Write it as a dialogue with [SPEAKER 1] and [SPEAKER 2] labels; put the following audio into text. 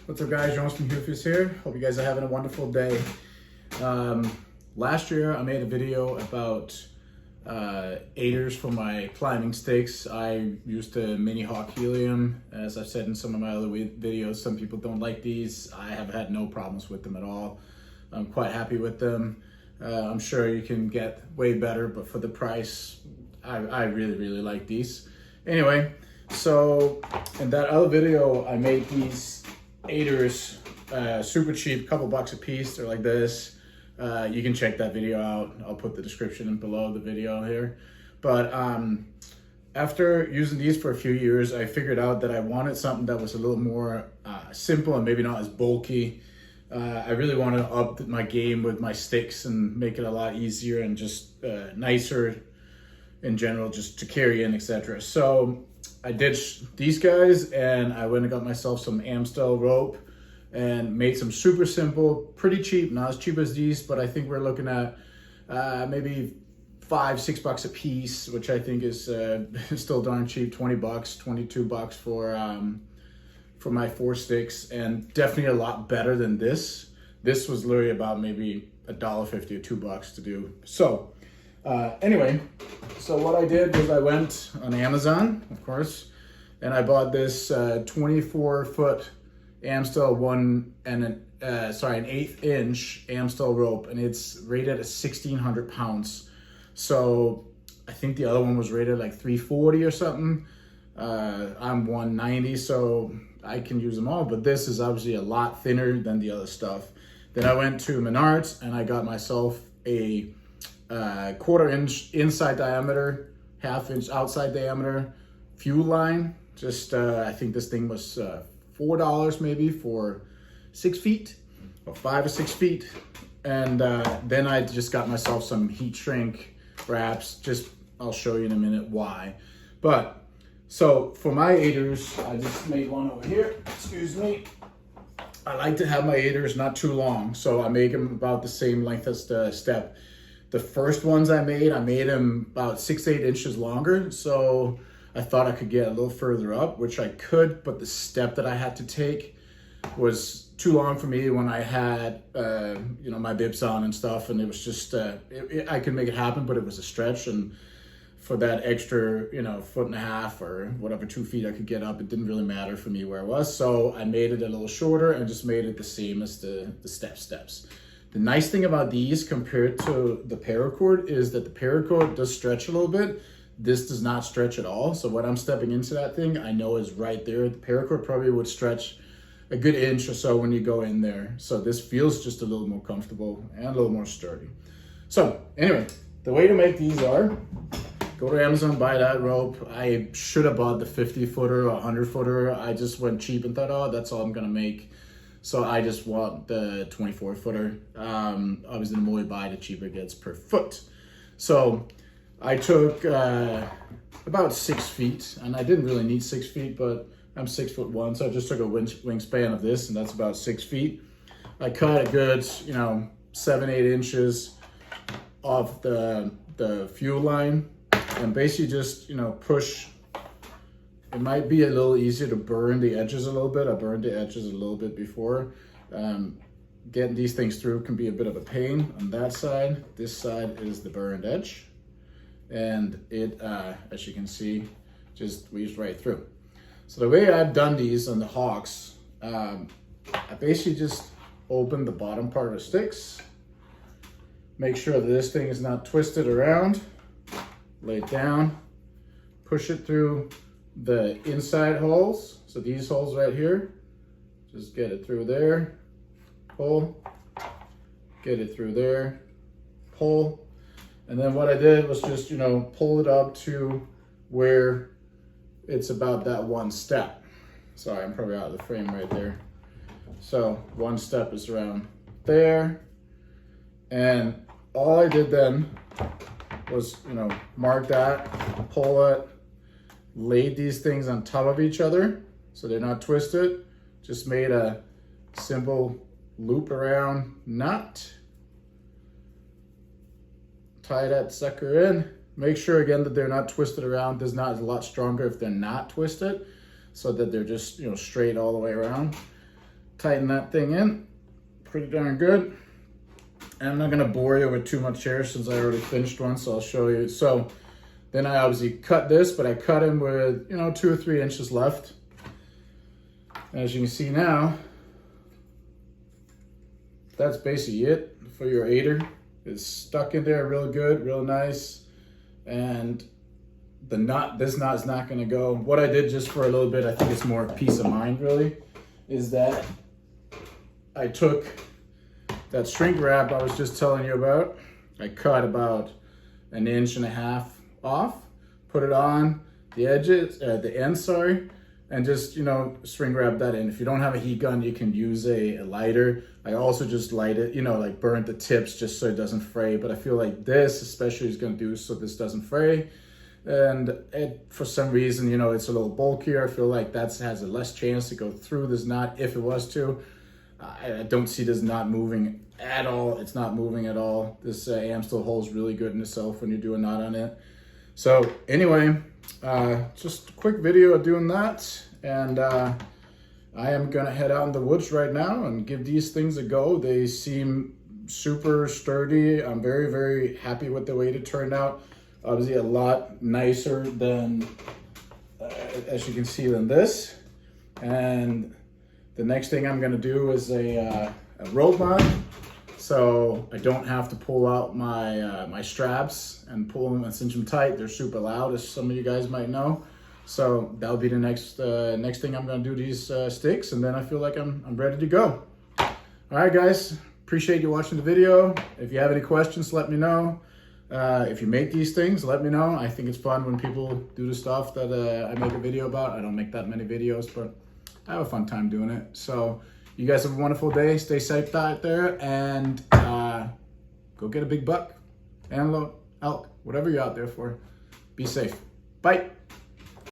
[SPEAKER 1] What's up, guys? Jones from Hoofus here. Hope you guys are having a wonderful day. Last year I made a video about aiders for my climbing sticks. I used a Mini Hawk Helium. As I've said in some of my other videos, some people don't like these. I have had no problems with them at all. I'm quite happy with them. I'm sure you can get way better, but for the price, I really like these. Anyway, so in that other video, I made these aiders super cheap, couple bucks a piece. They're like this. You can check that video out. I'll put the description in below the video here. But after using these for a few years, I figured out that I wanted something that was a little more simple and maybe not as bulky. I really wanted to up my game with my sticks and make it a lot easier and just nicer in general, just to carry in, etc. So I ditched these guys and I went and got myself some Amsteel rope and made some super simple, pretty cheap, not as cheap as these, but I think we're looking at maybe $5-6 a piece, which I think is still darn cheap. 20 bucks, 22 bucks for my 4 sticks, and definitely a lot better than this. This was literally about maybe $1.50 or $2 to do. So anyway, so what I did was I went on Amazon, of course, and I bought this 24-foot Amsteel an 1/8 inch Amsteel rope, and it's rated at 1,600 pounds. So I think the other one was rated like 340 or something. I'm 190, so I can use them all, but this is obviously a lot thinner than the other stuff. Then I went to Menards and I got myself a 1/4 inch inside diameter, 1/2 inch outside diameter fuel line. Just I think this thing was $4 maybe for 6 feet, or 5 or 6 feet. And then I just got myself some heat shrink wraps. Just I'll show you in a minute why. But so for my aiders, I just made one over here. Excuse me. I like to have my aiders not too long, so I make them about the same length as the step. The first ones I made them about 6 to 8 inches longer, so I thought I could get a little further up, which I could, but the step that I had to take was too long for me when I had my bibs on and stuff, and it was just I could make it happen, but it was a stretch, and for that extra 1.5 or whatever 2 feet I could get up, it didn't really matter for me where I was. So I made it a little shorter and just made it the same as the steps. The nice thing about these compared to the paracord is that the paracord does stretch a little bit. This does not stretch at all. So when I'm stepping into that thing, I know is right there. The paracord probably would stretch a good inch or so when you go in there. So this feels just a little more comfortable and a little more sturdy. So anyway, the way to make these are, go to Amazon, buy that rope. I should have bought the 50-footer or 100-footer. I just went cheap and thought, oh, that's all I'm gonna make. So I just want the 24-footer. Obviously, the more you buy, the cheaper it gets per foot. So I took about 6 feet, and I didn't really need 6 feet, but I'm 6'1", so I just took a wingspan of this, and that's about 6 feet. I cut a good, 7-8 inches off the fuel line, and basically just push. It might be a little easier to burn the edges a little bit. I burned the edges a little bit before. Getting these things through can be a bit of a pain on that side. This side is the burned edge, and it as you can see, just weaves right through. So the way I've done these on the Hawks, I basically just open the bottom part of the sticks, make sure that this thing is not twisted around, lay it down, push it through the inside holes. So these holes right here, just get it through there, pull, get it through there, pull. And then what I did was just, pull it up to where it's about that one step. Sorry, I'm probably out of the frame right there. So one step is around there. And all I did then was, mark that, pull it, laid these things on top of each other so they're not twisted. Just made a simple loop around nut. Tie that sucker in. Make sure again that they're not twisted around. This knot is a lot stronger if they're not twisted, so that they're just straight all the way around. tighten that thing in pretty darn good. And I'm not gonna bore you with too much here since I already finished one, so I'll show you. So then I obviously cut this, but I cut him with, 2 or 3 inches left. As you can see now, that's basically it for your aider. It's stuck in there real good, real nice. And this knot is not gonna go. What I did just for a little bit, I think it's more peace of mind really, is that I took that shrink wrap I was just telling you about. I cut about 1.5 inches off, put it on the edges, the end, sorry, and just, shrink wrap that in. If you don't have a heat gun, you can use a lighter. I also just light it, like burn the tips just so it doesn't fray. But I feel like this especially is gonna do so this doesn't fray. And for some reason, it's a little bulkier. I feel like that has a less chance to go through this knot if it was to. I don't see this knot moving at all. It's not moving at all. This Amsteel holds really good in itself when you do a knot on it. So anyway, just a quick video of doing that. And I am gonna head out in the woods right now and give these things a go. They seem super sturdy. I'm very, very happy with the way it turned out. Obviously a lot nicer than, as you can see, than this. And the next thing I'm gonna do is a rope knot, so I don't have to pull out my straps and pull them and cinch them tight. They're super loud, as some of you guys might know. So that'll be the next thing I'm gonna do these sticks, and then I feel like I'm ready to go. All right, guys, appreciate you watching the video. If you have any questions, let me know. If you make these things, let me know. I think it's fun when people do the stuff that I make a video about. I don't make that many videos, but I have a fun time doing it. So you guys have a wonderful day. Stay safe out there, and go get a big buck, antelope, elk, whatever you're out there for. Be safe. Bye.